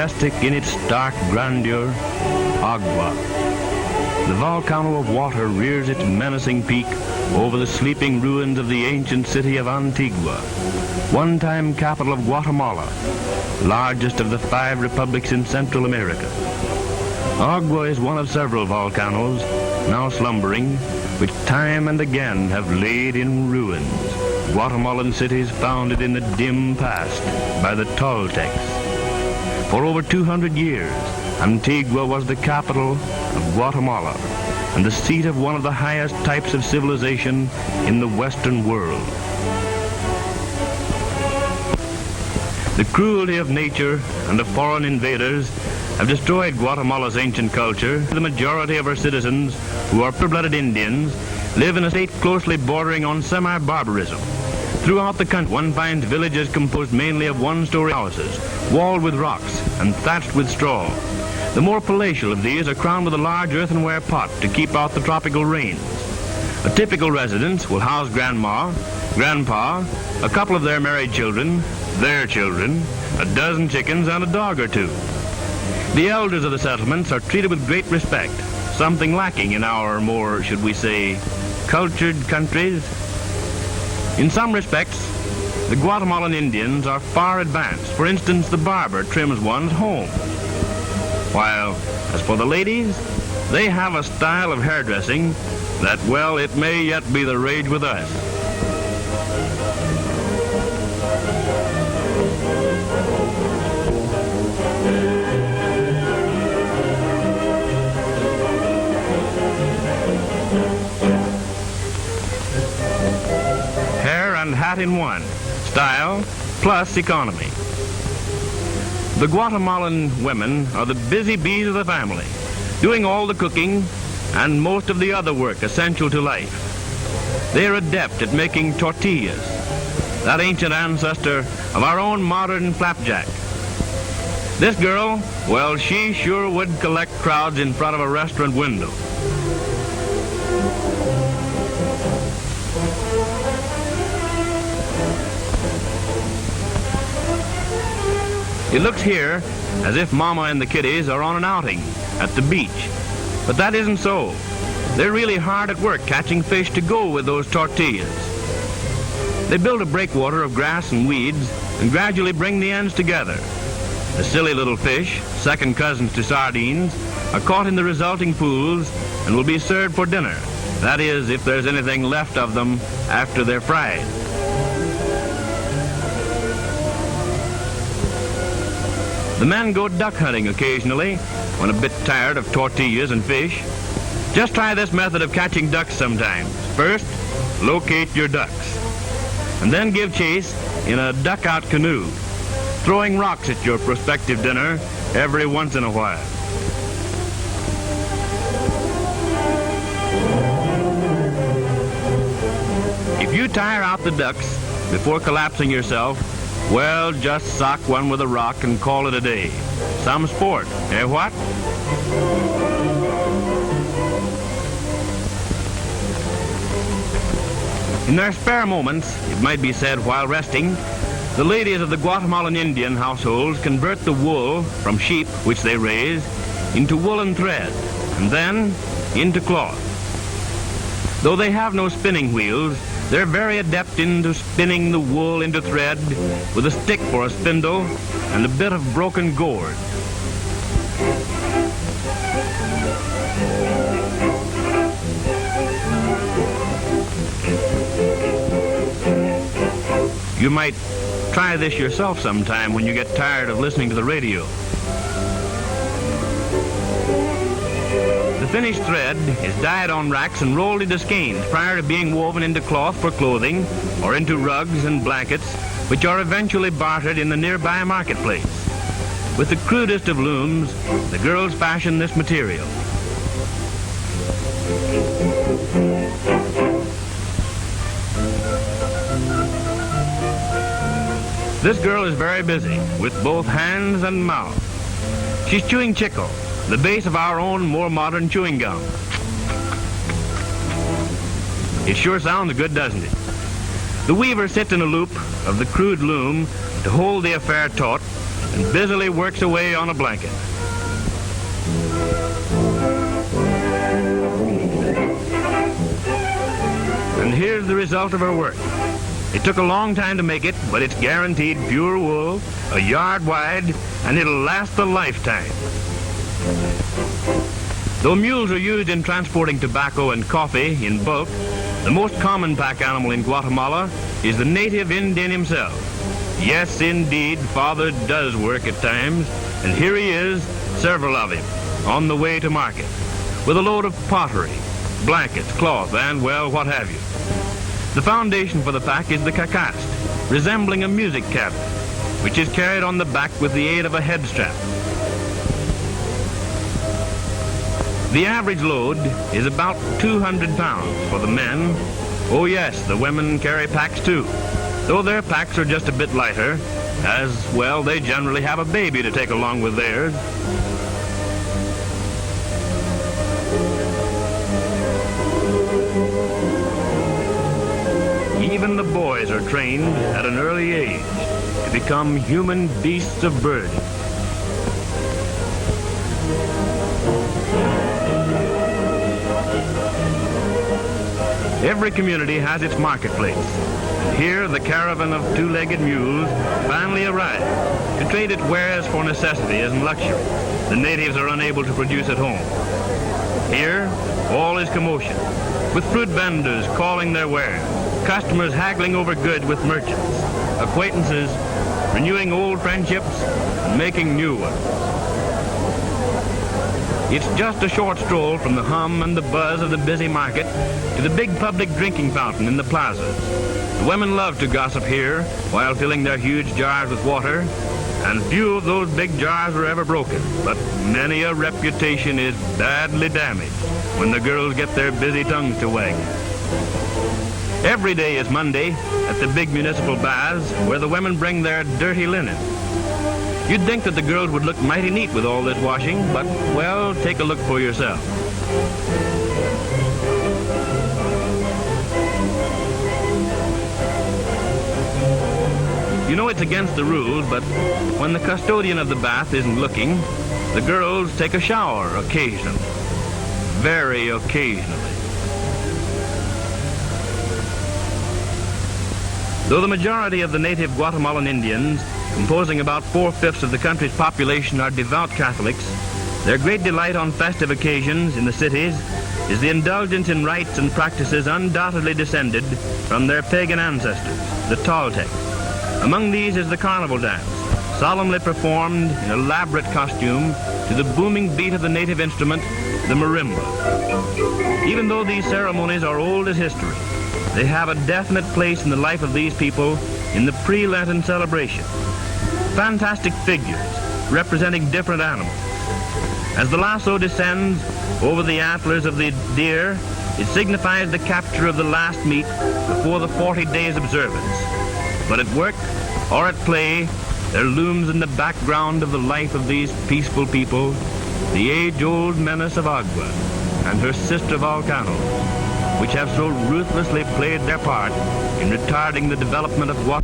majestic in its stark grandeur, Agua. The volcano of water rears its menacing peak over the sleeping ruins of the ancient city of Antigua, one-time capital of Guatemala, largest of the 5 republics in Central America. Agua is one of several volcanoes now slumbering, which time and again have laid in ruins Guatemalan cities founded in the dim past by the Toltecs. For over 200 years, Antigua was the capital of Guatemala and the seat of one of the highest types of civilization in the Western world. The cruelty of nature and of foreign invaders have destroyed Guatemala's ancient culture. The majority of our citizens, who are pure-blooded Indians, live in a state closely bordering on semi-barbarism. Throughout the country, one finds villages composed mainly of one-story houses, walled with rocks and thatched with straw. The more palatial of these are crowned with a large earthenware pot to keep out the tropical rains. A typical residence will house grandma, grandpa, a couple of their married children, their children, a dozen chickens, and a dog or two. The elders of the settlements are treated with great respect, something lacking in our more, should we say, cultured countries. In some respects, the Guatemalan Indians are far advanced. For instance, the barber trims one at home. While, as for the ladies, they have a style of hairdressing that, well, it may yet be the rage with us. Hair and hat in one. Style plus economy. The Guatemalan women are the busy bees of the family, doing all the cooking and most of the other work essential to life. They are adept at making tortillas, that ancient ancestor of our own modern flapjack. This girl, well, she sure would collect crowds in front of a restaurant window. It looks here as if Mama and the kiddies are on an outing at the beach. But that isn't so. They're really hard at work catching fish to go with those tortillas. They build a breakwater of grass and weeds and gradually bring the ends together. The silly little fish, second cousins to sardines, are caught in the resulting pools and will be served for dinner. That is, if there's anything left of them after they're fried. The men go duck hunting occasionally when a bit tired of tortillas and fish. Just try this method of catching ducks sometimes. First, locate your ducks, and then give chase in a duck-out canoe, throwing rocks at your prospective dinner every once in a while. If you tire out the ducks before collapsing yourself, well, just sock one with a rock and call it a day. Some sport, eh what? In their spare moments, it might be said while resting, the ladies of the Guatemalan Indian households convert the wool from sheep, which they raise, into woolen thread, and then into cloth. Though they have no spinning wheels, they're very adept into spinning the wool into thread with a stick for a spindle and a bit of broken gourd. You might try this yourself sometime when you get tired of listening to the radio. The finished thread is dyed on racks and rolled into skeins prior to being woven into cloth for clothing or into rugs and blankets, which are eventually bartered in the nearby marketplace. With the crudest of looms, the girls fashion this material. This girl is very busy with both hands and mouth. She's chewing chicle, the base of our own more modern chewing gum. It sure sounds good, doesn't it? The weaver sits in a loop of the crude loom to hold the affair taut and busily works away on a blanket. And here's the result of her work. It took a long time to make it, but it's guaranteed pure wool, a yard wide, and it'll last a lifetime. Though mules are used in transporting tobacco and coffee in bulk, the most common pack animal in Guatemala is the native Indian himself. Yes, indeed, Father does work at times, and here he is, several of him, on the way to market, with a load of pottery, blankets, cloth, and, well, what have you. The foundation for the pack is the cacast, resembling a music cabinet, which is carried on the back with the aid of a head strap. The average load is about 200 pounds for the men. Oh yes, the women carry packs too, though their packs are just a bit lighter, as, well, they generally have a baby to take along with theirs. Even the boys are trained at an early age to become human beasts of burden. Every community has its marketplace. Here, the caravan of two-legged mules finally arrived to trade its wares for necessities and luxury the natives are unable to produce at home. Here, all is commotion, with fruit vendors calling their wares, customers haggling over goods with merchants, acquaintances renewing old friendships and making new ones. It's just a short stroll from the hum and the buzz of the busy market to the big public drinking fountain in the plazas. The women love to gossip here while filling their huge jars with water, and few of those big jars are ever broken, but many a reputation is badly damaged when the girls get their busy tongues to wag. Every day is Monday at the big municipal baths where the women bring their dirty linen. You'd think that the girls would look mighty neat with all this washing, but, well, take a look for yourself. You know it's against the rules, but when the custodian of the bath isn't looking, the girls take a shower occasionally. Very occasionally. Though the majority of the native Guatemalan Indians, composing about 4/5 of the country's population, are devout Catholics, their great delight on festive occasions in the cities is the indulgence in rites and practices undoubtedly descended from their pagan ancestors, the Toltecs. Among these is the carnival dance, solemnly performed in elaborate costume to the booming beat of the native instrument, the marimba. Even though these ceremonies are old as history, they have a definite place in the life of these people in the pre-Lenten celebration. Fantastic figures representing different animals. As the lasso descends over the antlers of the deer, it signifies the capture of the last meat before the 40 days observance. But at work or at play, there looms in the background of the life of these peaceful people the age-old menace of Agua and her sister Volcanoes, which have so ruthlessly played their part in retarding the development of what